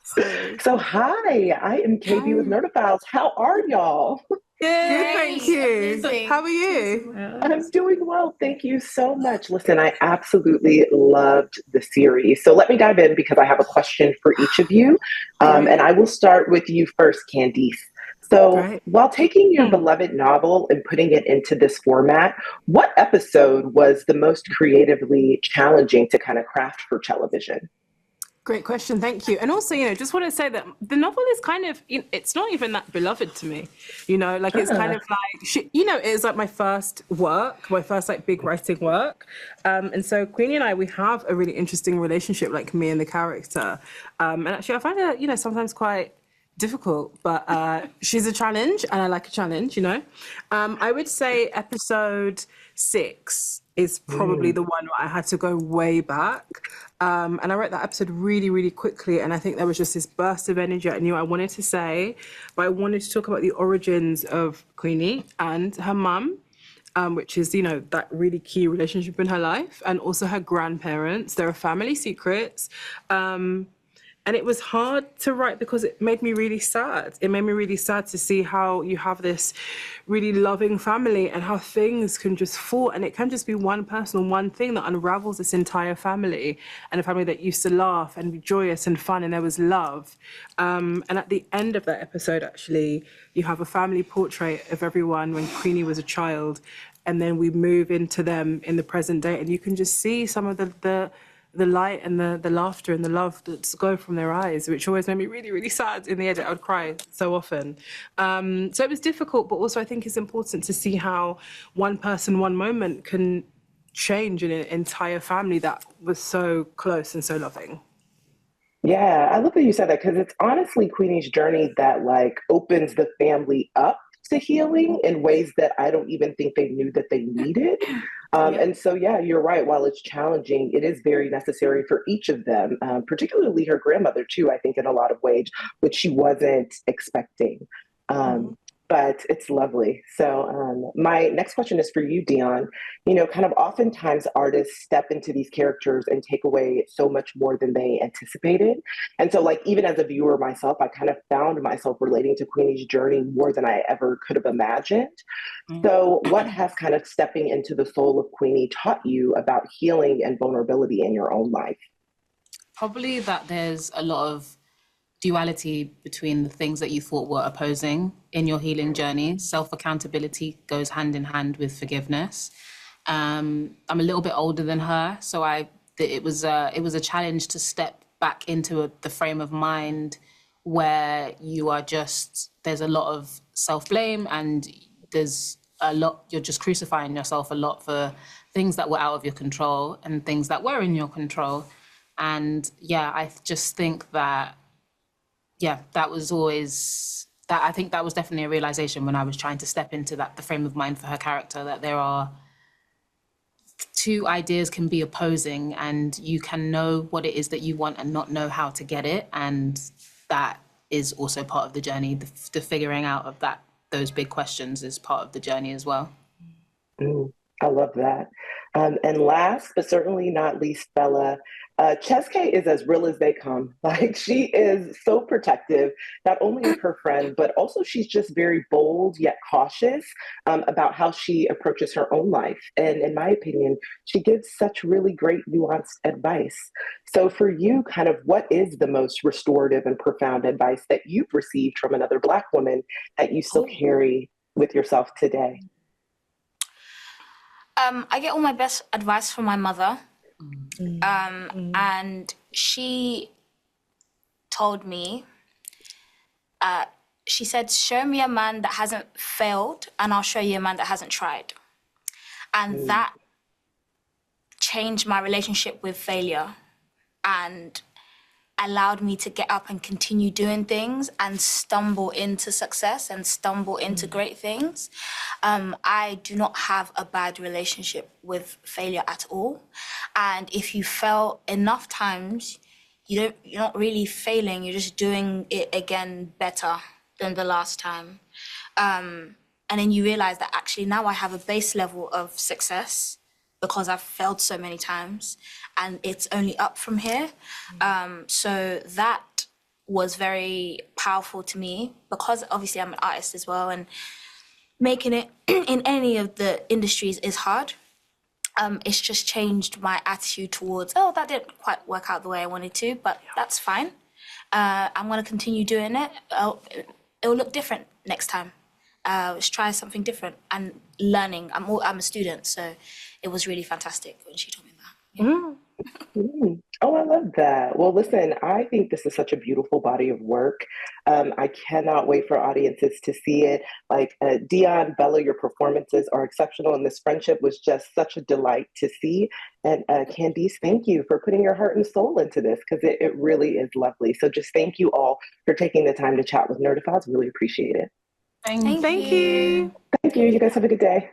So hi, I am KB with Nerdophiles. How are y'all? Good, thank you. Amazing. How are you? I'm doing well. Thank you so much. Listen, I absolutely loved the series. So let me dive in because I have a question for each of you. And I will start with you first, Candice. So Great. while taking your beloved novel and putting it into this format, what episode was the most creatively challenging to kind of craft for television? Great question, thank you. And also, just want to say that the novel is kind of, it's not even that beloved to me, like it's kind of like, it's like my first work, my first like big writing work. And so Queenie and I, we have a really interesting relationship, like me and the character. And actually I find her, sometimes quite difficult, but she's a challenge and I like a challenge, I would say episode 6 is probably the one where I had to go way back. And I wrote that episode really, really quickly. And I think there was just this burst of energy I knew I wanted to say, but I wanted to talk about the origins of Queenie and her mum. Which is, that really key relationship in her life, and also her grandparents. There are family secrets. And it was hard to write because it made me really sad. It made me really sad to see how you have this really loving family and how things can just fall. And it can just be one person or one thing that unravels this entire family, and a family that used to laugh and be joyous and fun, and there was love. And at the end of that episode, actually, you have a family portrait of everyone when Queenie was a child. And then we move into them in the present day, and you can just see some of the light and the laughter and the love that's go from their eyes, which always made me really, really sad in the edit. I would cry so often. So it was difficult, but also I think it's important to see how one person, one moment can change an entire family that was so close and so loving. Yeah, I love that you said that because it's honestly Queenie's journey that like opens the family up to healing in ways that I don't even think they knew that they needed. And so, yeah, you're right. While it's challenging, it is very necessary for each of them, particularly her grandmother, too, I think, in a lot of ways, which she wasn't expecting. But it's lovely. So, my next question is for you, Dionne. Kind of oftentimes artists step into these characters and take away so much more than they anticipated. And so, like, even as a viewer myself, I kind of found myself relating to Queenie's journey more than I ever could have imagined. So, what has kind of stepping into the soul of Queenie taught you about healing and vulnerability in your own life? Probably that there's a lot of duality between the things that you thought were opposing in your healing journey. Self-accountability goes hand in hand with forgiveness. I'm a little bit older than her, so it was a challenge to step back into the frame of mind where there's a lot of self-blame, and you're just crucifying yourself a lot for things that were out of your control and things that were in your control. And I just think that that was always that. I think that was definitely a realization when I was trying to step into the frame of mind for her character, that there are two ideas can be opposing, and you can know what it is that you want and not know how to get it. And that is also part of the journey. The figuring out of those big questions is part of the journey as well. I love that. And last but certainly not least, Bellah, Cheske is as real as they come. Like, she is so protective, not only of her friend, but also she's just very bold yet cautious about how she approaches her own life. And in my opinion, she gives such really great nuanced advice. So for you, kind of what is the most restorative and profound advice that you've received from another Black woman that you still carry with yourself today? I get all my best advice from my mother. And she told me, she said, show me a man that hasn't failed and I'll show you a man that hasn't tried. And that changed my relationship with failure and allowed me to get up and continue doing things and stumble into success and stumble into great things. I do not have a bad relationship with failure at all. And if you fail enough times, you're not really failing, you're just doing it again better than the last time. And then you realize that actually now I have a base level of success because I've failed so many times, and it's only up from here. So that was very powerful to me, because obviously I'm an artist as well, and making it in any of the industries is hard. It's just changed my attitude towards, oh, that didn't quite work out the way I wanted to, but that's fine. I'm going to continue doing it. It'll look different next time. Let's try something different and learning. I'm a student, so it was really fantastic when she told me that. Yeah. Oh, I love that. Well, listen, I think this is such a beautiful body of work. I cannot wait for audiences to see it. Like Dionne, Bellah, your performances are exceptional, and this friendship was just such a delight to see. And Candice, thank you for putting your heart and soul into this, because it really is lovely. So just thank you all for taking the time to chat with Nerdophiles. Really appreciate it. Thank you. Thank you. You guys have a good day.